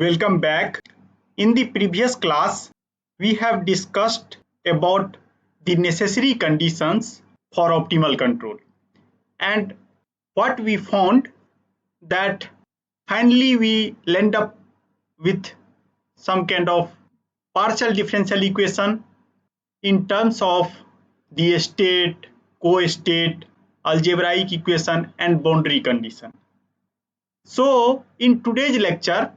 Welcome back. In the previous class, we have discussed about the necessary conditions for optimal control. And what we found that finally we end up with some kind of partial differential equation in terms of the state, co-state, algebraic equation and boundary condition. So in today's lecture,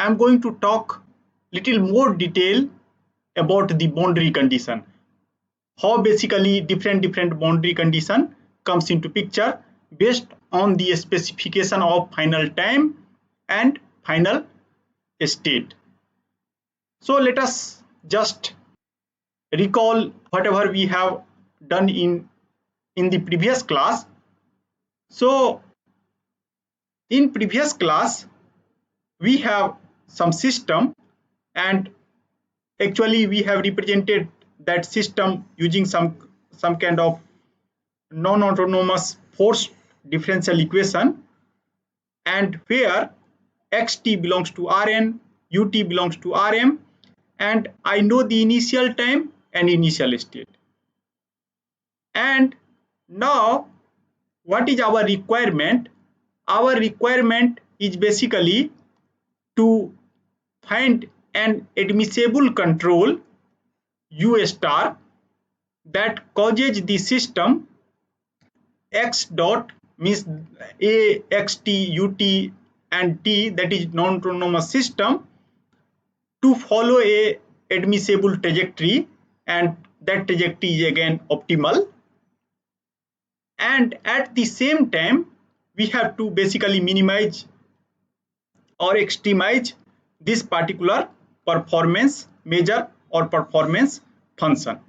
I am going to talk little more detail about the boundary condition. How basically different boundary condition comes into picture based on the specification of final time and final state. So let us just recall whatever we have done in the previous class. So in previous class we have some system, and actually we have represented that system using some kind of non-autonomous force differential equation, and where xt belongs to Rn, ut belongs to Rm, and I know the initial time and initial state. And now what is our requirement? Our requirement is basically to find an admissible control U star that causes the system x dot means a, xt, ut and t, that is non-autonomous system, to follow a admissible trajectory, and that trajectory is again optimal. And at the same time we have to basically minimize or extremize this particular performance measure or performance function.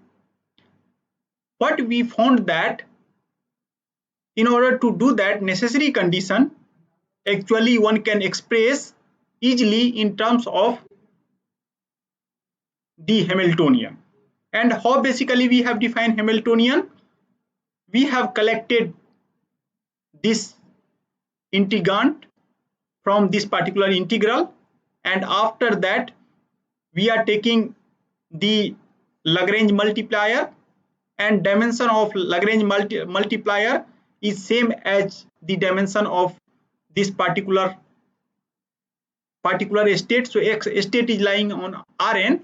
But we found that in order to do that necessary condition, actually one can express easily in terms of the Hamiltonian. And how basically we have defined Hamiltonian? We have collected this integrand from this particular integral, and after that we are taking the Lagrange multiplier, and dimension of Lagrange multiplier is same as the dimension of this particular state. So x state is lying on Rn.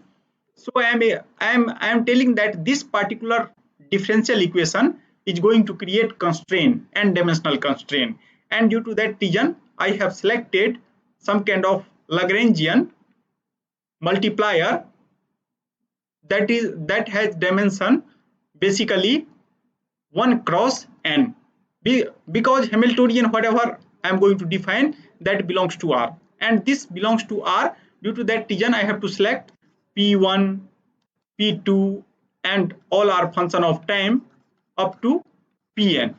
So I am telling that this particular differential equation is going to create constraint and dimensional constraint, and due to that reason I have selected some kind of Lagrangian multiplier that has dimension basically 1 cross n, because Hamiltonian whatever I am going to define, that belongs to R, and this belongs to R. Due to that reason I have to select P1, P2 and all are function of time up to Pn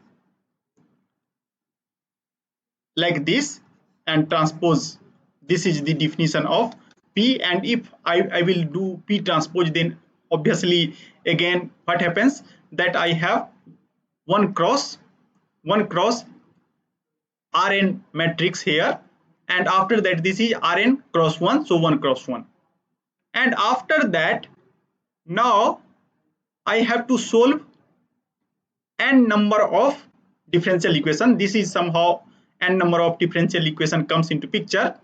like this, and transpose. This is the definition of P, and if I will do P transpose, then obviously again what happens, that I have 1 cross Rn matrix here, and after that this is Rn cross 1, so 1 cross 1. And after that now I have to solve n number of differential equation. This is somehow n number of differential equation comes into picture,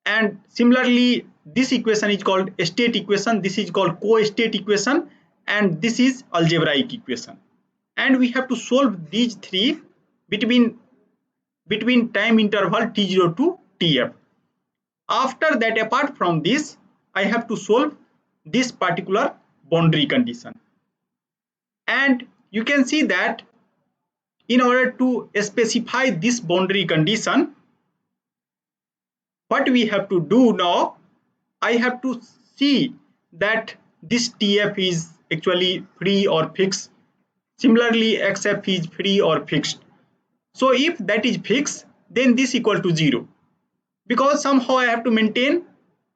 and similarly this equation is called state equation, this is called co-state equation, and this is algebraic equation. And we have to solve these three between time interval t0 to tf. After that, apart from this, I have to solve this particular boundary condition. And you can see that in order to specify this boundary condition, what we have to do now, I have to see that this tf is actually free or fixed. Similarly xf is free or fixed. So if that is fixed, then this equal to 0, because somehow I have to maintain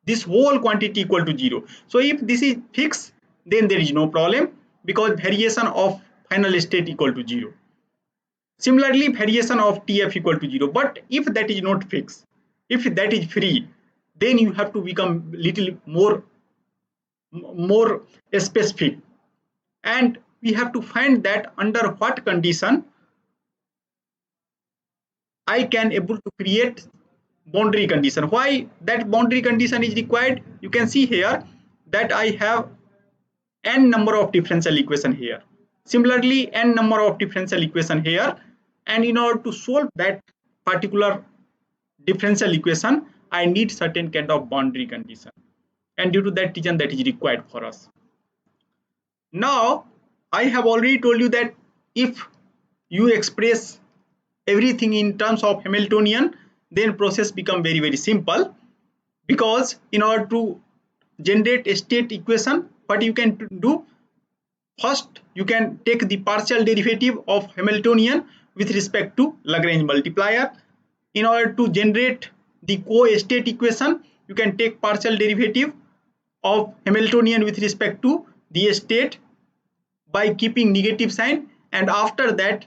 this whole quantity equal to 0. So if this is fixed, then there is no problem, because variation of final state equal to 0. Similarly variation of tf equal to 0. But if that is not fixed, if that is free, then you have to become little more specific, and we have to find that under what condition I can able to create boundary condition. Why that boundary condition is required? You can see here that I have n number of differential equation here. Similarly, n number of differential equation here, and in order to solve that particular differential equation, I need certain kind of boundary condition, and due to that reason that is required for us. Now, I have already told you that if you express everything in terms of Hamiltonian, then process become very simple, because in order to generate a state equation, what you can do, first you can take the partial derivative of Hamiltonian with respect to Lagrange multiplier. In order to generate the co-state equation, you can take partial derivative of Hamiltonian with respect to the state by keeping negative sign, and after that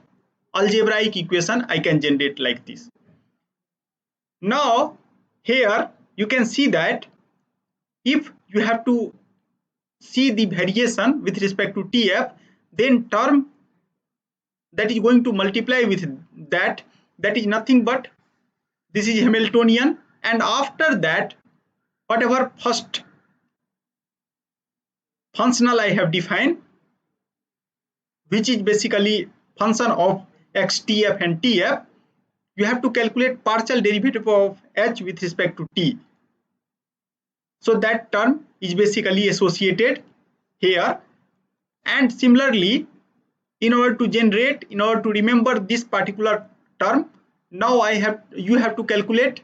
algebraic equation I can generate like this. Now here you can see that if you have to see the variation with respect to TF, then term that is going to multiply with that is nothing but this is Hamiltonian, and after that whatever first functional I have defined, which is basically function of xtf and tf, you have to calculate partial derivative of h with respect to t. So that term is basically associated here, and similarly in order to remember this particular term, now you have to calculate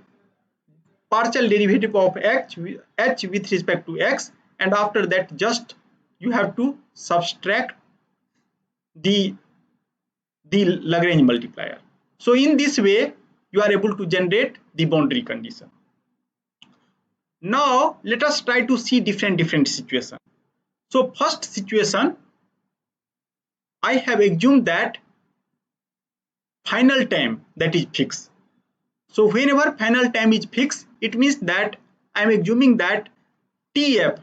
partial derivative of h with respect to x, and after that just you have to subtract the Lagrange multiplier. So in this way you are able to generate the boundary condition. Now let us try to see different situation. So first situation, I have assumed that final time that is fixed. So whenever final time is fixed, it means that I am assuming that TF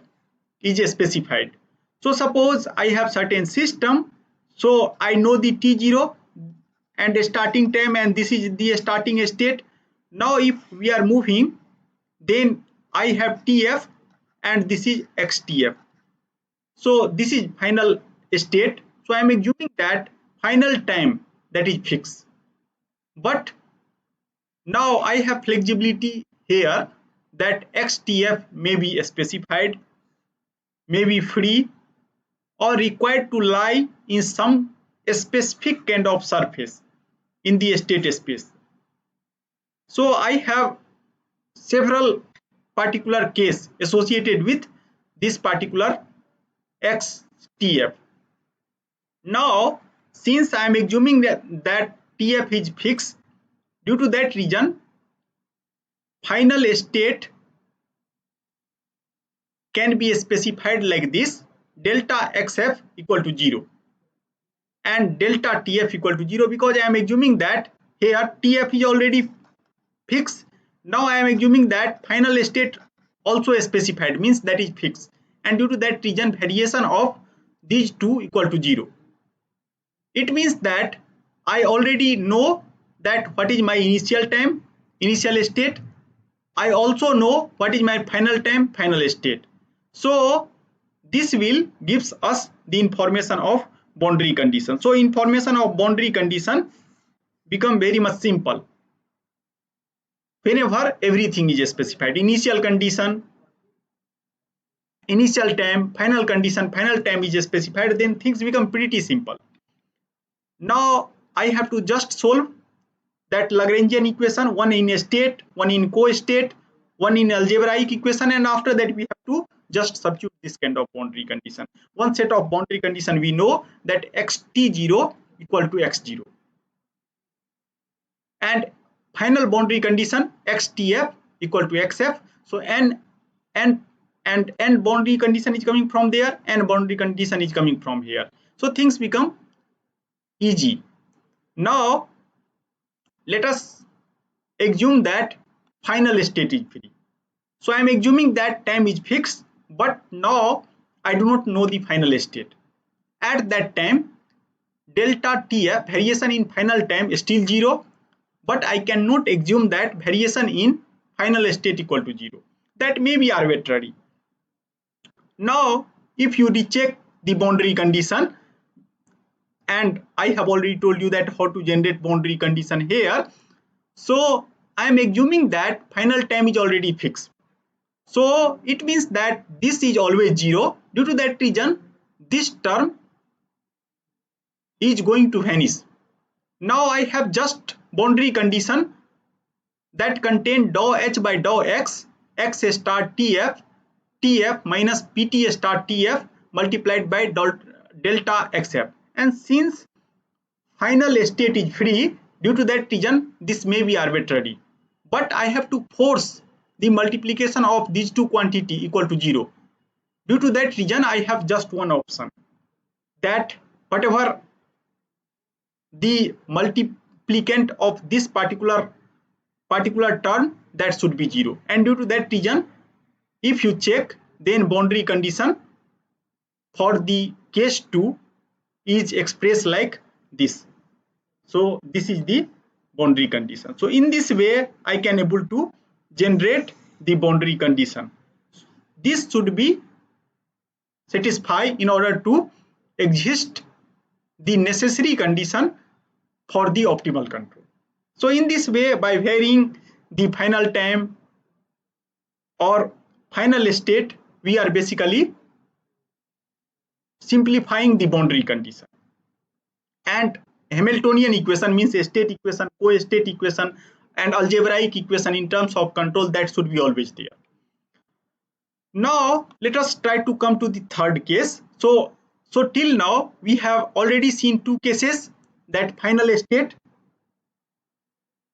is specified. So suppose I have certain system, so I know the T0 and the starting time, and this is the starting state. Now if we are moving, then I have TF and this is XTF. So this is final state. So I am assuming that final time that is fixed. But now I have flexibility here that XTF may be specified, may be free, or required to lie in some specific kind of surface in the state space. So I have several particular case associated with this particular XTF. Now since I am assuming that TF is fixed, due to that reason final state can be specified like this: delta XF equal to 0 and delta TF equal to 0, because I am assuming that here TF is already fixed. Now I am assuming that final state also specified, means that is fixed, and due to that reason variation of these two equal to 0. It means that I already know that what is my initial time, initial state. I also know what is my final time, final state. So this will gives us the information of boundary condition. So information of boundary condition become very much simple whenever everything is specified: initial condition, initial time, final condition, final time is specified, then things become pretty simple. Now I have to just solve that Lagrangian equation, one in a state, one in co-state, one in algebraic equation, and after that we have to just substitute this kind of boundary condition. One set of boundary condition we know, that xt0 equal to x0, and final boundary condition xtf equal to xf. So n boundary condition is coming from there, and boundary condition is coming from here. So things become easy. Now let us assume that final state is free. So I am assuming that time is fixed, but now I do not know the final state. At that time, delta TF, variation in final time, is still 0, but I cannot assume that variation in final state equal to 0. That may be arbitrary. Now, if you recheck the boundary condition, and I have already told you that how to generate boundary condition here. So I am assuming that final time is already fixed. So it means that this is always 0. Due to that reason, this term is going to vanish. Now I have just boundary condition that contain dou h by dou x, x star tf, tf minus pt star tf multiplied by delta xf. And since final state is free, due to that reason this may be arbitrary, but I have to force the multiplication of these two quantity equal to 0. Due to that reason I have just one option, that whatever the multiplicand of this particular term, that should be 0. And due to that reason, if you check, then boundary condition for the case 2 is expressed like this. So this is the boundary condition. So in this way I can able to generate the boundary condition. This should be satisfied in order to exist the necessary condition for the optimal control. So in this way, by varying the final time or final state, we are basically simplifying the boundary condition. And Hamiltonian equation means a state equation, co-state equation, and algebraic equation in terms of control, that should be always there. Now let us try to come to the third case. So till now we have already seen two cases, that final state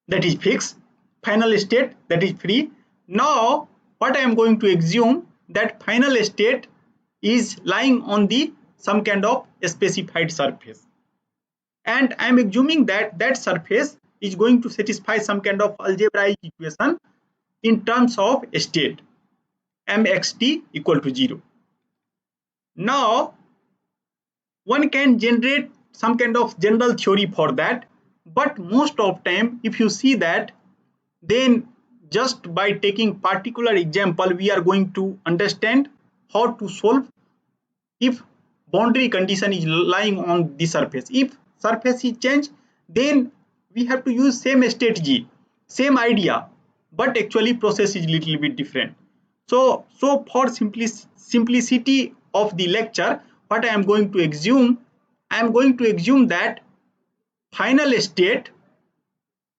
that is fixed, final state that is free. Now what I am going to assume, that final state is lying on the some kind of specified surface, and I am assuming that that surface is going to satisfy some kind of algebraic equation in terms of state mxt equal to 0. Now one can generate some kind of general theory for that, but most of time if you see that, then just by taking particular example we are going to understand how to solve if boundary condition is lying on the surface. If surface is changed, then we have to use same strategy, same idea, but actually process is little bit different. So for simplicity of the lecture, what I am going to assume, I am going to assume that final state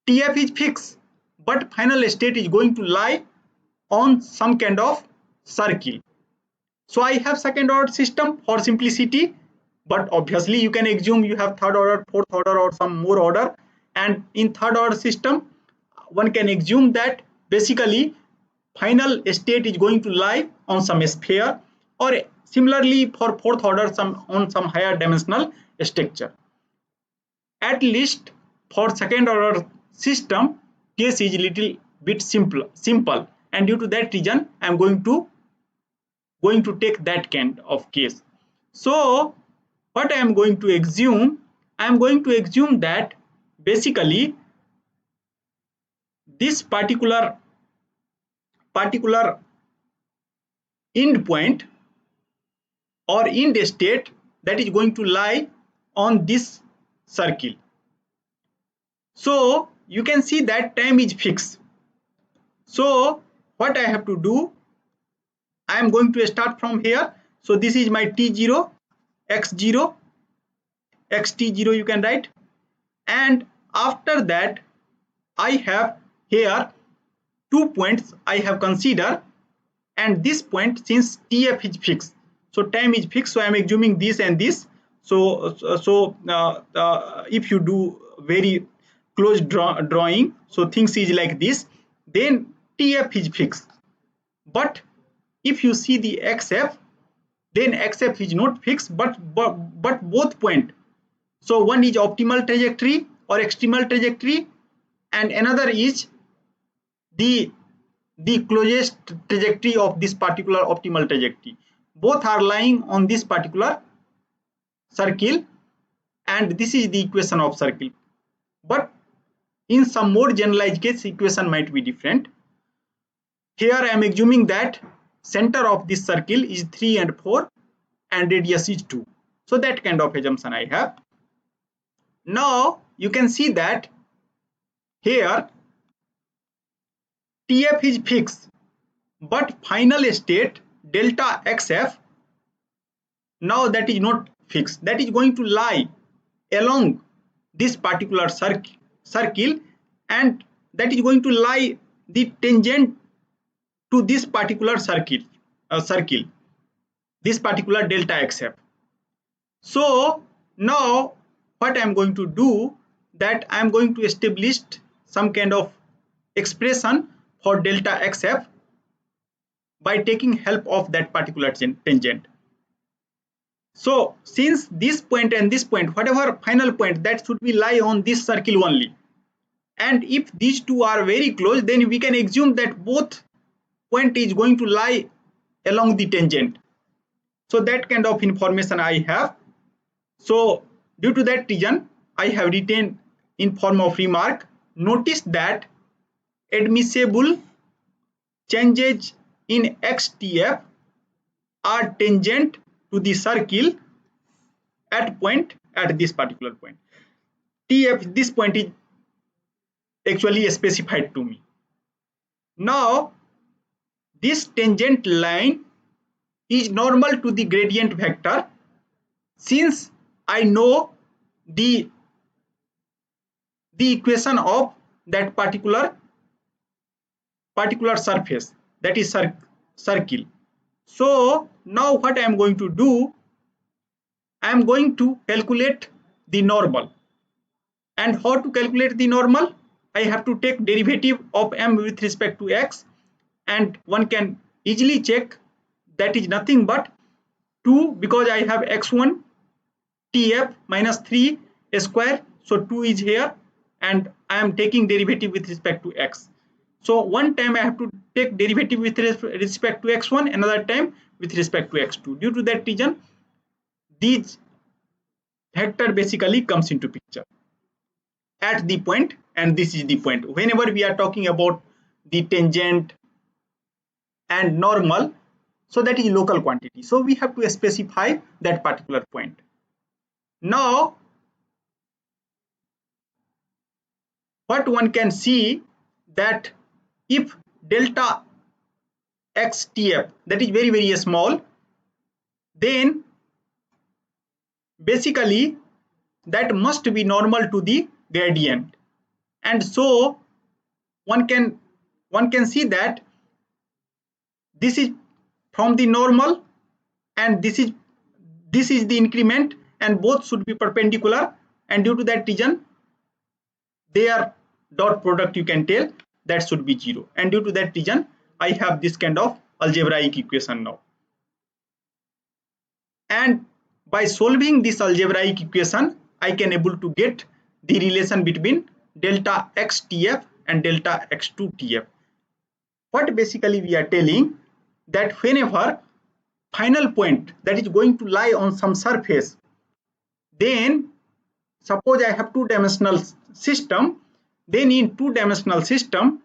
TF is fixed, but final state is going to lie on some kind of circle. So I have second order system for simplicity, but obviously you can assume you have third order, fourth order, or some more order. And in third order system, one can assume that basically final state is going to lie on some sphere, or similarly for fourth order on some higher dimensional structure. At least for second order system, case is little bit simple, and due to that reason I am going to take that kind of case. So what I am going to assume, I am going to assume that basically this particular end point or end state that is going to lie on this circle. So you can see that time is fixed. So what I have to do, I am going to start from here. So this is my t0, x0, xt0 you can write, and after that I have here 2 points I have considered, and this point, since tf is fixed, so time is fixed, so I am assuming this and this. So if you do very close drawing, so things is like this, then tf is fixed. But if you see the xf, then xf is not fixed, but both point. So one is optimal trajectory or extremal trajectory, and another is the the closest trajectory of this particular optimal trajectory. Both are lying on this particular circle, and this is the equation of circle. But in some more generalized case, equation might be different. Here I am assuming that center of this circle is 3 and 4 and radius is 2. So that kind of assumption I have. Now you can see that here TF is fixed, but final state delta XF, now that is not fixed, that is going to lie along this particular circle, and that is going to lie the tangent to this particular circle, this particular delta XF. So now what I am going to do, that I am going to establish some kind of expression for delta XF by taking help of that particular tangent. So since this point and this point, whatever final point, that should be lie on this circle only, and if these two are very close, then we can assume that both point is going to lie along the tangent. So that kind of information I have. So due to that reason, I have written in form of remark, notice that admissible changes in XTF are tangent to the circle at this particular point. TF, this point is actually specified to me. Now this tangent line is normal to the gradient vector, since I know the equation of that particular surface, that is circle. So now what I am going to do, I am going to calculate the normal. And how to calculate the normal? I have to take derivative of m with respect to x, and one can easily check that is nothing but 2, because I have x1 tf minus 3 square, so 2 is here, and I am taking derivative with respect to x. So one time I have to take derivative with respect to x1, another time with respect to x2. Due to that reason, these vector basically comes into picture at the point, and this is the point. Whenever we are talking about the tangent and normal, so that is local quantity, so we have to specify that particular point. Now what one can see, that if delta XTF, that is very small, then basically that must be normal to the gradient, and so one can see that this is from the normal, and this is the increment, and both should be perpendicular, and due to that reason their dot product, you can tell, that should be 0, and due to that reason I have this kind of algebraic equation now. And by solving this algebraic equation, I can able to get the relation between delta XTF and delta X2TF. What basically we are telling, that whenever final point that is going to lie on some surface, then suppose I have two-dimensional system, then in two-dimensional system,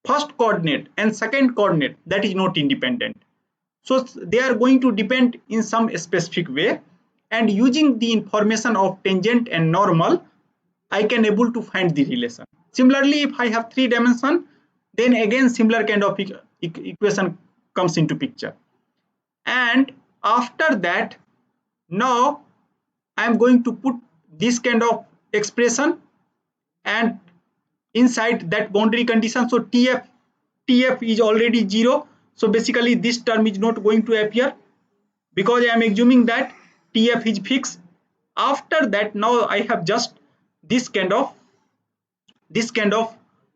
first coordinate and second coordinate, that is not independent. So they are going to depend in some specific way, and using the information of tangent and normal, I can able to find the relation. Similarly, if I have 3 dimension, then again similar kind of equation comes into picture. And after that, now I am going to put this kind of expression, and inside that boundary condition, so TF is already 0, so basically this term is not going to appear, because I am assuming that TF is fixed. After that, now I have just this kind of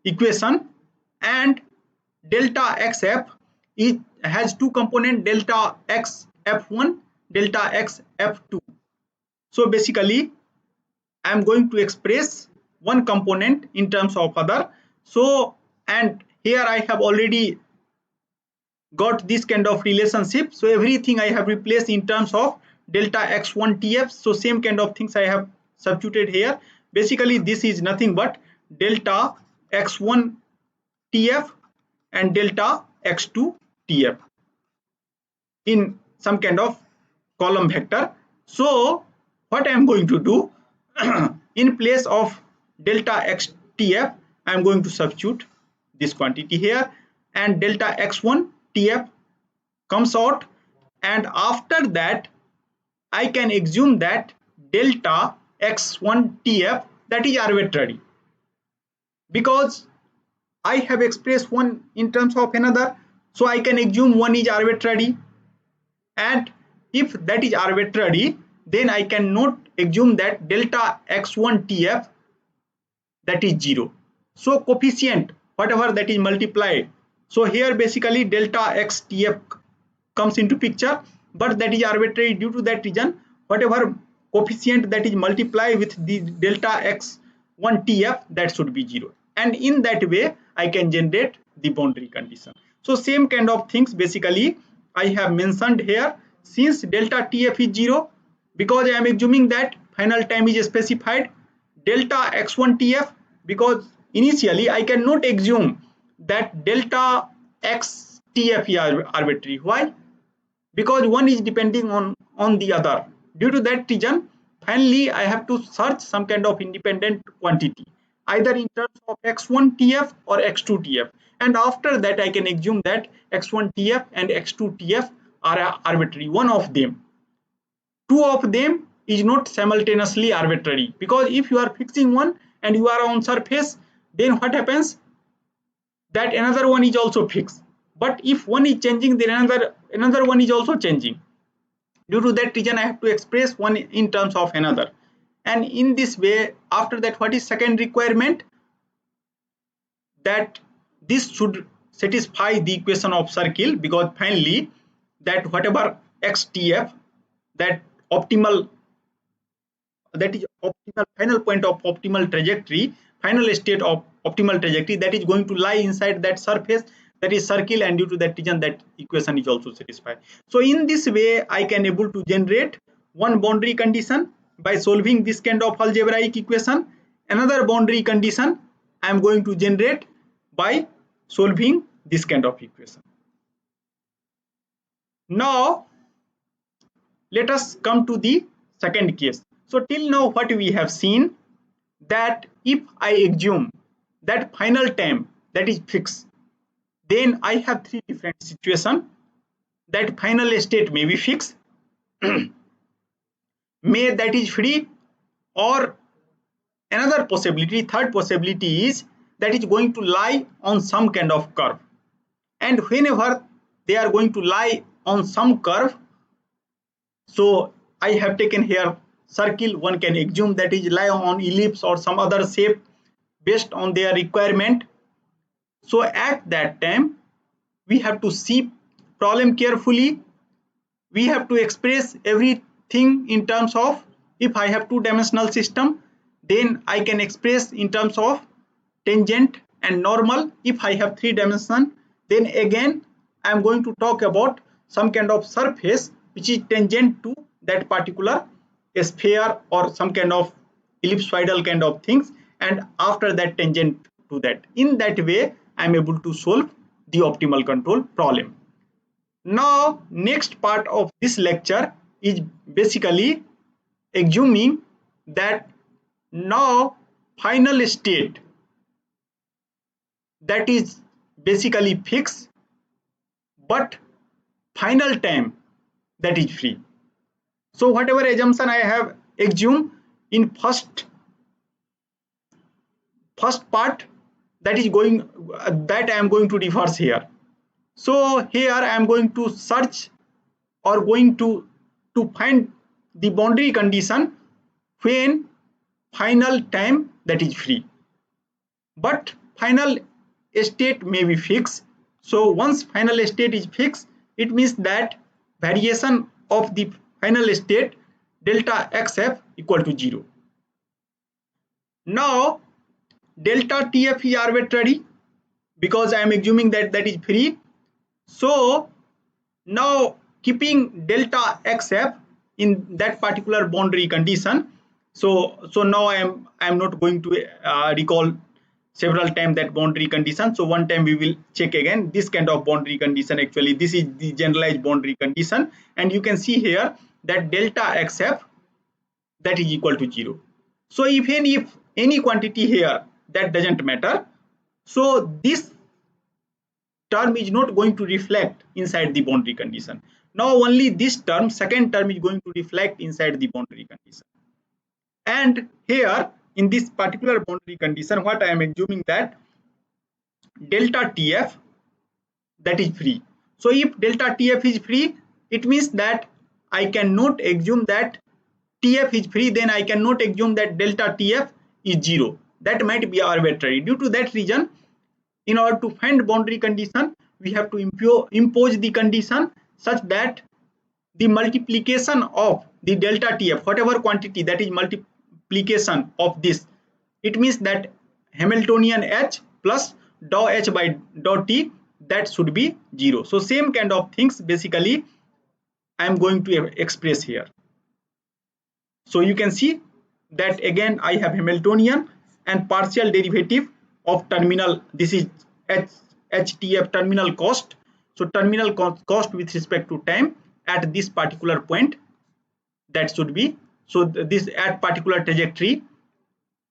equation, and delta XF has two components, delta XF1, delta XF2. So basically I am going to express one component in terms of other. So and here I have already got this kind of relationship. So everything I have replaced in terms of delta x1 tf. So same kind of things I have substituted here. Basically this is nothing but delta x1 tf and delta x2 tf in some kind of column vector. So what I am going to do, in place of delta x tf, I am going to substitute this quantity here, and delta x1 tf comes out, and after that I can assume that delta x1 tf, that is arbitrary, because I have expressed one in terms of another, so I can assume one is arbitrary, and if that is arbitrary, then I cannot assume that delta x1 tf, that is 0. So coefficient whatever that is multiplied, so here basically delta x tf comes into picture, but that is arbitrary. Due to that reason, whatever coefficient that is multiplied with the delta x1 tf, that should be 0, and in that way I can generate the boundary condition. So same kind of things basically I have mentioned here. Since delta tf is 0, because I am assuming that final time is specified, delta x1 tf, because initially I cannot assume that delta x tf is arbitrary. Why? Because one is depending on the other. Due to that reason, finally I have to search some kind of independent quantity, either in terms of x1 tf or x2 tf, and after that I can assume that x1 tf and x2 tf are arbitrary. One of them, two of them is not simultaneously arbitrary, because if you are fixing one and you are on surface, then what happens, that another one is also fixed, but if one is changing, then another one is also changing. Due to that reason I have to express one in terms of another, and in this way, after that, what is second requirement, that this should satisfy the equation of circle, because finally that whatever xtf, that optimal, that is optimal final point of optimal trajectory, final state of optimal trajectory, that is going to lie inside that surface, that is circle, and due to that reason that equation is also satisfied. So in this way I can able to generate one boundary condition by solving this kind of algebraic equation. Another boundary condition I am going to generate by solving this kind of equation. Now let us come to the second case. So till now what we have seen, that if I assume that final time that is fixed, then I have three different situations. That final state may be fixed, may that is free, or another possibility, third possibility is that is going to lie on some kind of curve. And whenever they are going to lie on some curve, so I have taken here circle, one can assume that is lie on ellipse or some other shape based on their requirement. So at that time we have to see problem carefully. We have to express everything in terms of, if I have two-dimensional system, then I can express in terms of tangent and normal. If I have three dimension, then again I am going to talk about some kind of surface which is tangent to that particular sphere or some kind of ellipsoidal kind of things, and after that tangent to that. In that way I am able to solve the optimal control problem. Now next part of this lecture is basically assuming that now final state that is basically fixed, but final time that is free. So whatever assumption I have assumed in first part, that is going that I am going to reverse here. So here I am going to search or going to find the boundary condition when final time that is free, but final state may be fixed. So once final state is fixed, it means that variation of the final state delta xf equal to 0. Now delta tf is arbitrary, because I am assuming that that is free. So now keeping delta xf in that particular boundary condition, so now I am not going to recall several times that boundary condition. So one time we will check again this kind of boundary condition. Actually this is the generalized boundary condition, and you can see here that delta xf that is equal to 0. So even if any quantity here, that doesn't matter, so this term is not going to reflect inside the boundary condition. Now only this term, second term, is going to reflect inside the boundary condition. And here in this particular boundary condition, what I am assuming that delta TF that is free. So if delta TF is free, it means that I cannot assume that TF is free, then I cannot assume that delta TF is 0. That might be arbitrary. Due to that reason, in order to find boundary condition, we have to impose the condition such that the multiplication of the delta TF, whatever quantity, that is multiplication of this, it means that Hamiltonian H plus dou H by dou T, that should be 0. So same kind of things basically I am going to express here. So you can see that again I have Hamiltonian and partial derivative of terminal, this is HTF terminal cost. So terminal cost with respect to time at this particular point, that should be, so this at particular trajectory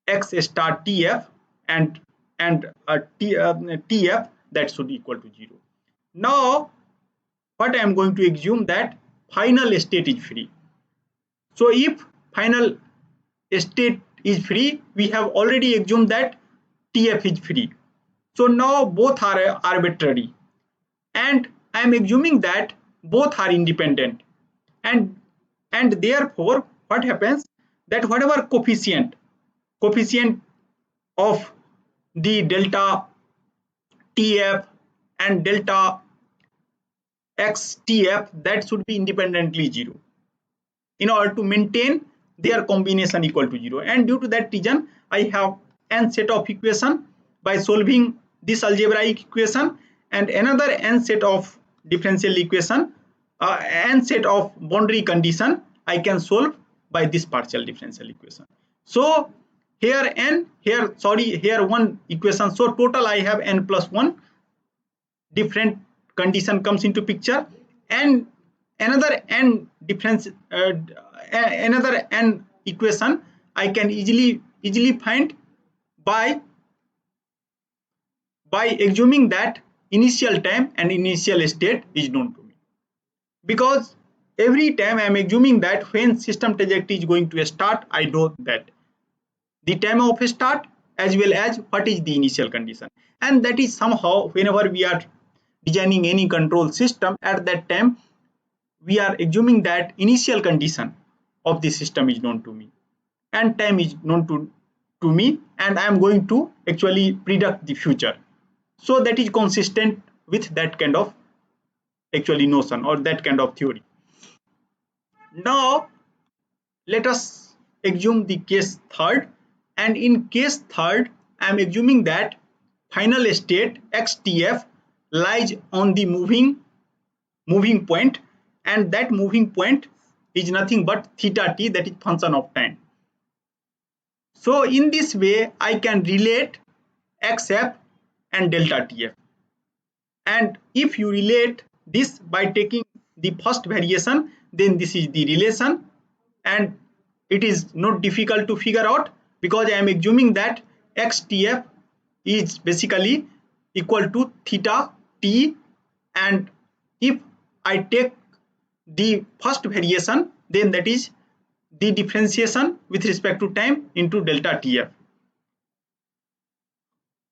x star TF and TF that should equal to 0. Now what I am going to assume that final state is free. So if final state is free, we have already assumed that TF is free. So now both are arbitrary, and I am assuming that both are independent, and therefore what happens that whatever coefficient of the delta TF and delta XTF, that should be independently 0 in order to maintain their combination equal to 0. And due to that reason, I have n set of equation by solving this algebraic equation, and another n set of differential equation, n set of boundary condition I can solve by this partial differential equation. So here n, here one equation. So total I have n plus 1 different condition comes into picture, and another n difference, another n equation I can easily find by assuming that initial time and initial state is known to me, because every time I am assuming that when system trajectory is going to start, I know that the time of start as well as what is the initial condition, and that is somehow whenever we are designing any control system, at that time we are assuming that initial condition of the system is known to me and time is known to me, and I am going to actually predict the future. So that is consistent with that kind of actually notion or that kind of theory. Now let us assume the case third, and in case third I am assuming that final state XTF lies on the moving point, and that moving point is nothing but theta t, that is function of time. So in this way I can relate XF and delta TF, and if you relate this by taking the first variation, then this is the relation, and it is not difficult to figure out because I am assuming that XTF is basically equal to theta t, and if I take the first variation, then that is the differentiation with respect to time into delta TF.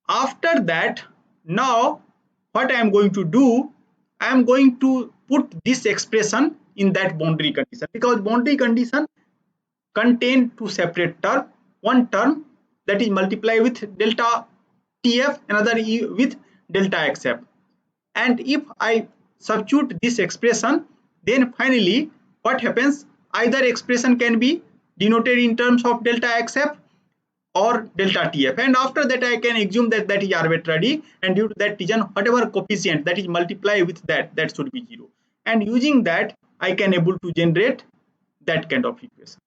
After that, now what I am going to do, I am going to put this expression in that boundary condition, because boundary condition contain two separate terms, one term that is multiplied with delta TF, another with delta XF, and if I substitute this expression, then finally what happens, either expression can be denoted in terms of delta XF or delta TF, and after that I can assume that that is arbitrary, and due to that reason whatever coefficient that is multiply with that should be 0, and using that I can able to generate that kind of equation.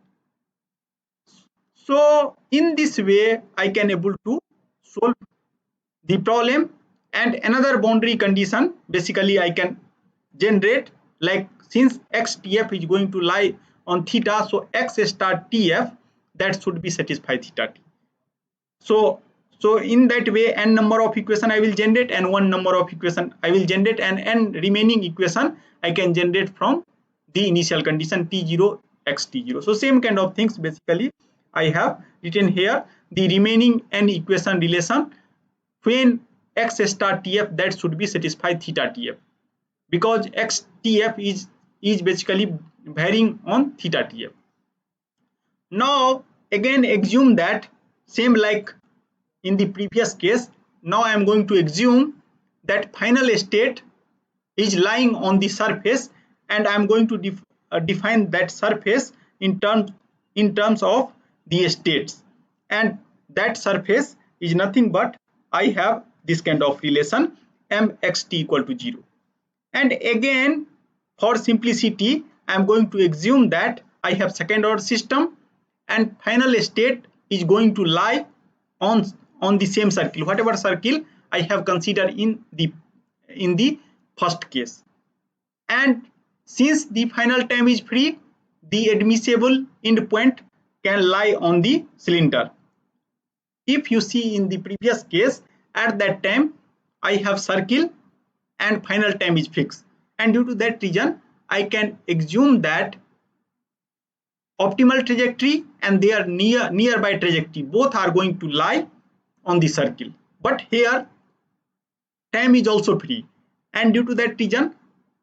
So in this way I can able to solve the problem. And another boundary condition basically I can generate, like since xtf is going to lie on theta, so x star tf that should be satisfy theta t. So in that way n number of equation I will generate, and one number of equation I will generate, and n remaining equation I can generate from the initial condition t0 x t0. So same kind of things basically I have written here, the remaining n equation relation when x star tf that should be satisfy theta tf, because x tf is basically varying on theta tf. Now again assume that same like in the previous case, now I am going to assume that final state is lying on the surface, and I am going to define that surface in terms of the states, and that surface is nothing but I have this kind of relation mxt equal to 0. And again for simplicity I am going to assume that I have second order system, and final state is going to lie on the same circle, whatever circle I have considered in the first case. And since the final time is free, the admissible endpoint can lie on the cylinder. If you see in the previous case, at that time I have circle and final time is fixed, and due to that reason I can assume that optimal trajectory and their nearby trajectory both are going to lie on the circle. But here time is also free, and due to that reason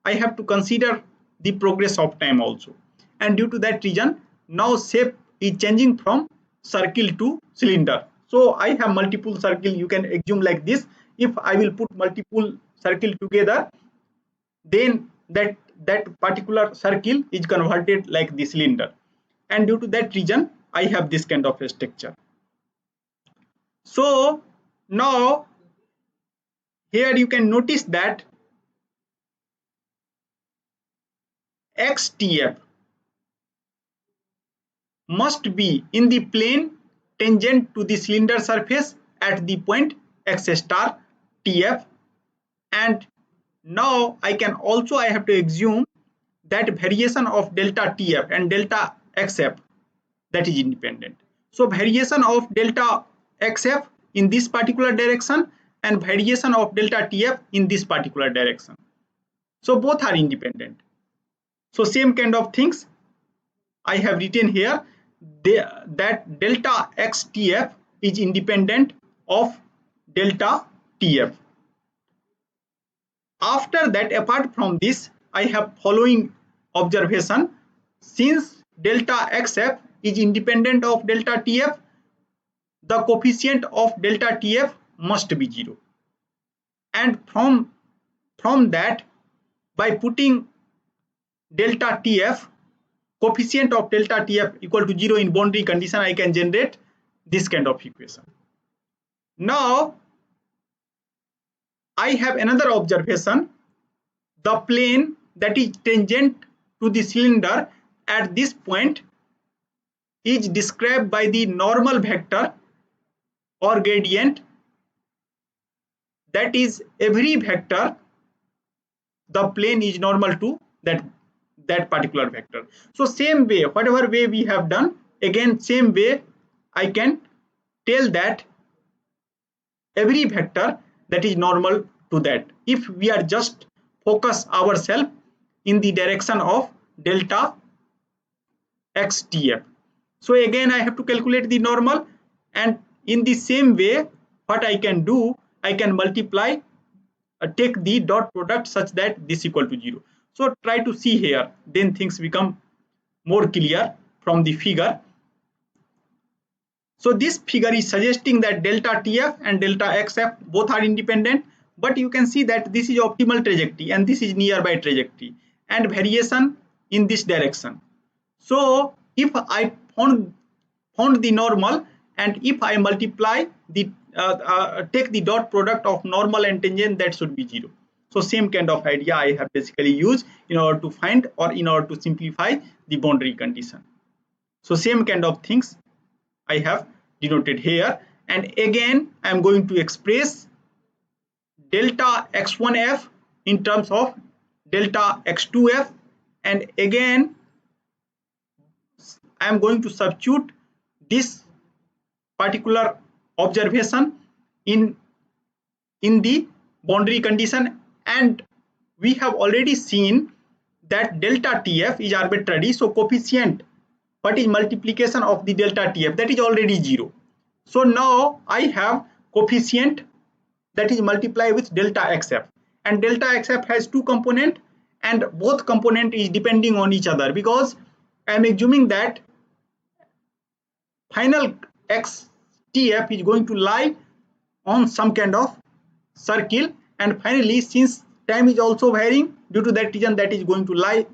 I have to consider the progress of time also, and due to that reason now shape is changing from circle to cylinder. So I have multiple circle, you can assume like this. If I will put multiple circle together, then that particular circle is converted like the cylinder, and due to that reason I have this kind of a structure. So now here you can notice that xtf must be in the plane tangent to the cylinder surface at the point x star tf, and now I can also I have to assume that variation of delta tf and delta xf that is independent. So variation of delta xf in this particular direction and variation of delta tf in this particular direction, so both are independent. So same kind of things I have written here, that delta xtf is independent of delta tf. After that, apart from this, I have following observation. Since delta xf is independent of delta tf, the coefficient of delta tf must be 0. And from that, by putting delta tf, coefficient of delta tf equal to 0 in boundary condition, I can generate this kind of equation. Now I have another observation, the plane that is tangent to the cylinder at this point is described by the normal vector or gradient, that is every vector the plane is normal to that particular vector. So same way, whatever way we have done, again same way I can tell that every vector that is normal to that, if we are just focus ourselves in the direction of delta xtf. So again I have to calculate the normal, and in the same way what I can do, I can multiply take the dot product such that this equal to 0. So try to see here, then things become more clear from the figure. So this figure is suggesting that delta tf and delta xf both are independent, but you can see that this is optimal trajectory and this is nearby trajectory and variation in this direction. So if I found the normal and if I multiply the take the dot product of normal and tangent, that should be 0. So same kind of idea I have basically used in order to find or in order to simplify the boundary condition. So same kind of things I have denoted here, and again I am going to express delta x1f in terms of delta x2f, and again I am going to substitute this particular observation in the boundary condition, and we have already seen that delta tf is arbitrary, so coefficient what is multiplication of the delta tf, that is already 0. So now I have coefficient that is multiplied with delta xf, and delta xf has two components and both component is depending on each other, because I am assuming that final xtf is going to lie on some kind of circle, and finally since time is also varying, due to that reason that is going to lie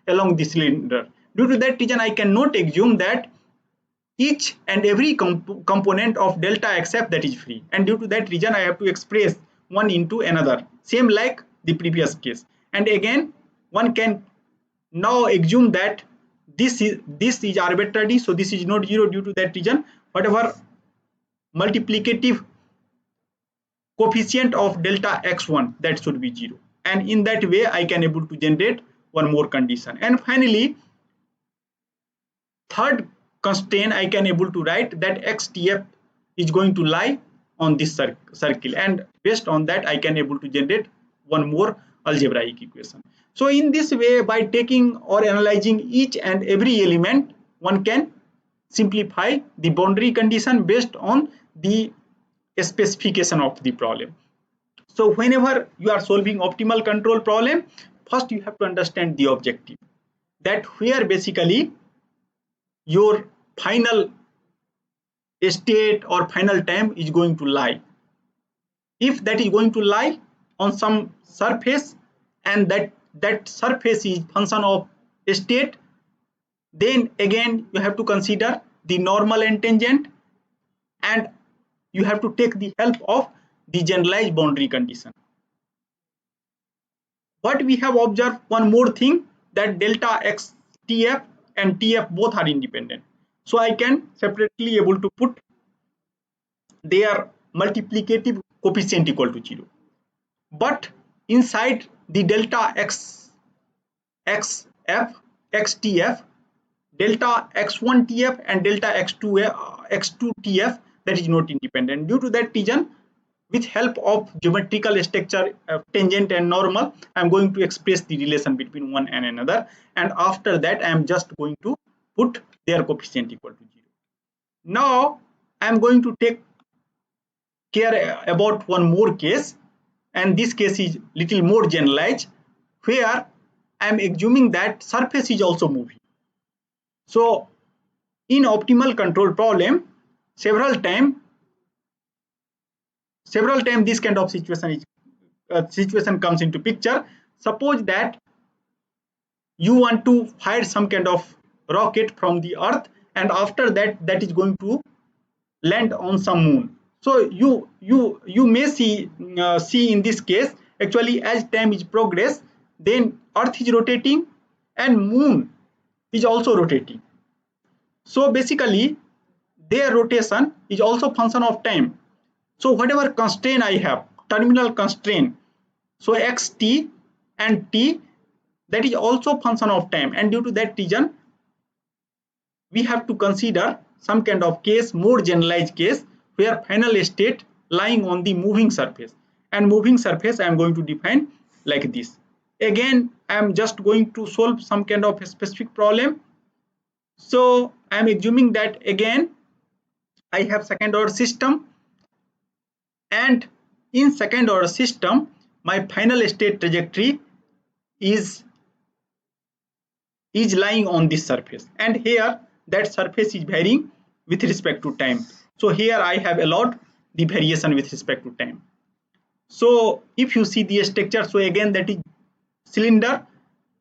along the cylinder. Due to that reason I cannot assume that each and every component of delta xf that is free, and due to that reason I have to express one into another, same like the previous case. And again one can now assume that this is arbitrary, so this is not 0. Due to that reason whatever multiplicative coefficient of delta x1, that should be 0, and in that way I can able to generate one more condition. And finally third constraint I can able to write that xtf is going to lie on this circle, and based on that I can able to generate one more algebraic equation. So in this way, by taking or analyzing each and every element, one can simplify the boundary condition based on the specification of the problem. So whenever you are solving optimal control problem, first you have to understand the objective, that where basically your final state or final time is going to lie. If that is going to lie on some surface, and that surface is function of state, then again you have to consider the normal and tangent, and you have to take the help of the generalized boundary condition. But we have observed one more thing, that delta x tf and tf both are independent, so I can separately able to put their multiplicative coefficient equal to 0. But inside the delta xf xtf, delta x1 tf and delta x2 tf, that is not independent. Due to that reason, with help of geometrical structure tangent and normal, I am going to express the relation between one and another, and after that I am just going to put their coefficient equal to 0. Now I am going to take care about one more case, and this case is little more generalized, where I am assuming that surface is also moving. So in optimal control problem, several time this kind of situation comes into picture. Suppose that you want to fire some kind of rocket from the earth, and after that is going to land on some moon. So you may see in this case, actually as time is progress, then earth is rotating and moon is also rotating. So basically their rotation is also function of time. So whatever constraint I have, terminal constraint, so xt and t, that is also function of time, and due to that reason we have to consider some kind of case, more generalized case, where final state lying on the moving surface, and moving surface I am going to define like this. Again I am just going to solve some kind of a specific problem. So I am assuming that again I have second order system, and in second order system my final state trajectory is lying on this surface, and here that surface is varying with respect to time. So here I have allowed the variation with respect to time. So if you see the structure, so again that is cylinder,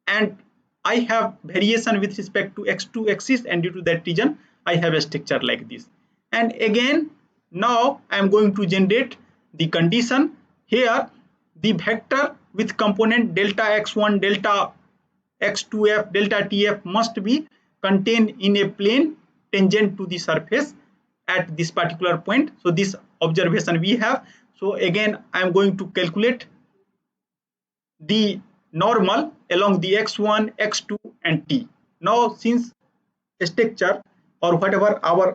and I have variation with respect to x2 axis, and due to that reason I have a structure like this. And again, now I am going to generate the condition. Here the vector with component delta x1, delta x2f, delta tf must be contained in a plane tangent to the surface at this particular point. So this observation we have. So again I am going to calculate the normal along the x1, x2 and t. Now since structure or whatever our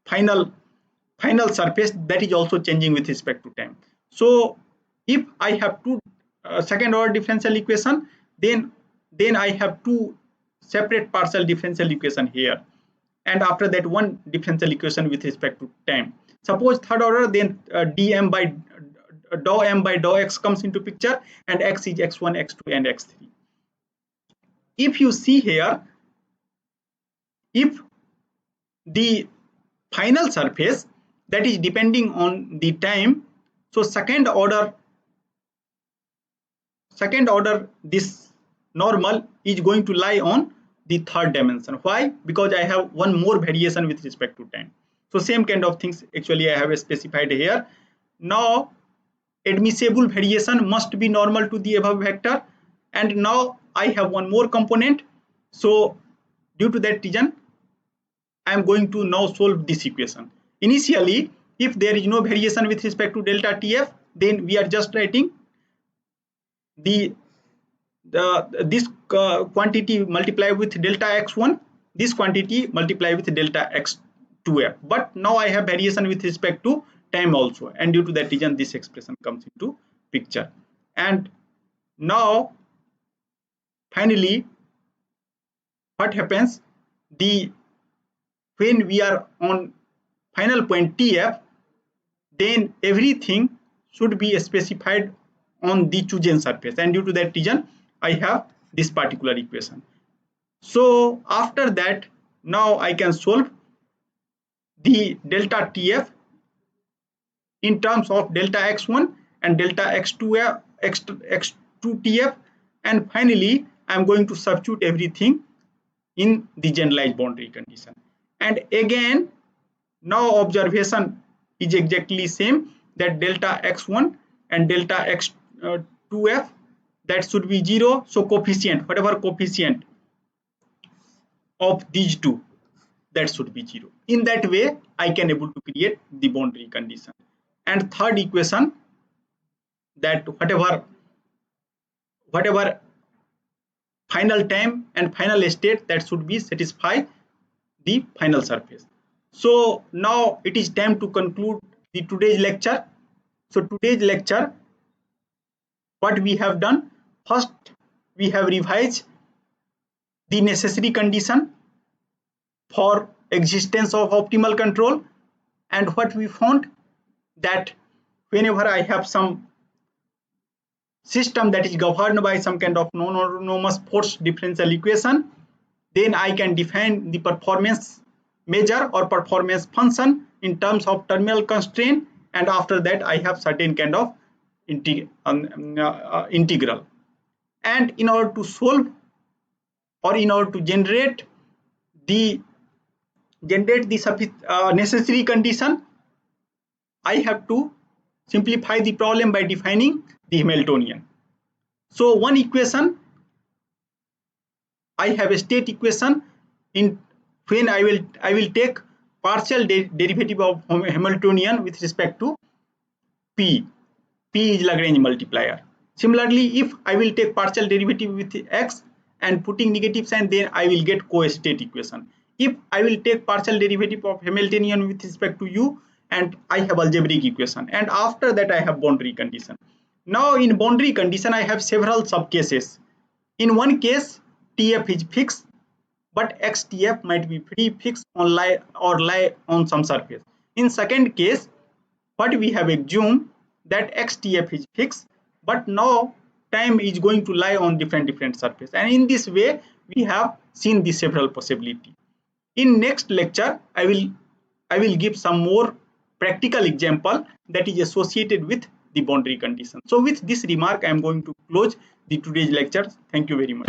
final surface, that is also changing with respect to time. So if I have two second order differential equation, then I have two separate partial differential equation here, and after that one differential equation with respect to time. Suppose third order, then dm by dou m by dou x comes into picture, and x is x1, x2 and x3. If you see here, if the final surface that is depending on the time, so second order this normal is going to lie on the third dimension. Why? Because I have one more variation with respect to time. So same kind of things actually I have specified here. Now admissible variation must be normal to the above vector, and now I have one more component. So due to that reason I am going to now solve this equation. Initially, if there is no variation with respect to delta tf, then we are just writing this quantity multiplied with delta x1, this quantity multiplied with delta x2f. But now I have variation with respect to time also, and due to that reason this expression comes into picture. And now finally what happens, when we are on final point tf, then everything should be specified on the chosen surface, and due to that reason I have this particular equation. So after that, now I can solve the delta tf in terms of delta x1 and delta x2 tf, and finally I am going to substitute everything in the generalized boundary condition. And again, now observation is exactly same, that delta x1 and delta x2f, that should be 0. So coefficient, whatever coefficient of these two, that should be 0. In that way I can able to create the boundary condition. And third equation, that whatever final time and final state, that should be satisfy the final surface. So now it is time to conclude the today's lecture. So today's lecture, what we have done, first we have revised the necessary condition for existence of optimal control, and what we found, that whenever I have some system that is governed by some kind of non-autonomous force differential equation, then I can define the performance measure or performance function in terms of terminal constraint, and after that I have certain kind of integral. And in order to solve, or in order to generate the necessary condition, I have to simplify the problem by defining the Hamiltonian. So one equation, I have a state equation in when I will take partial derivative of Hamiltonian with respect to P. P is Lagrange multiplier. Similarly, if I will take partial derivative with x and putting negative sign, then I will get co-state equation. If I will take partial derivative of Hamiltonian with respect to u, and I have algebraic equation, and after that I have boundary condition. Now in boundary condition I have several sub cases. In one case TF is fixed, but XTF might be free, fixed on lie on some surface. In second case, what we have assumed, that XTF is fixed, but now time is going to lie on different surface, and in this way we have seen the several possibility. In next lecture I will give some more practical example that is associated with the boundary condition. So with this remark I am going to close the today's lecture. Thank you very much.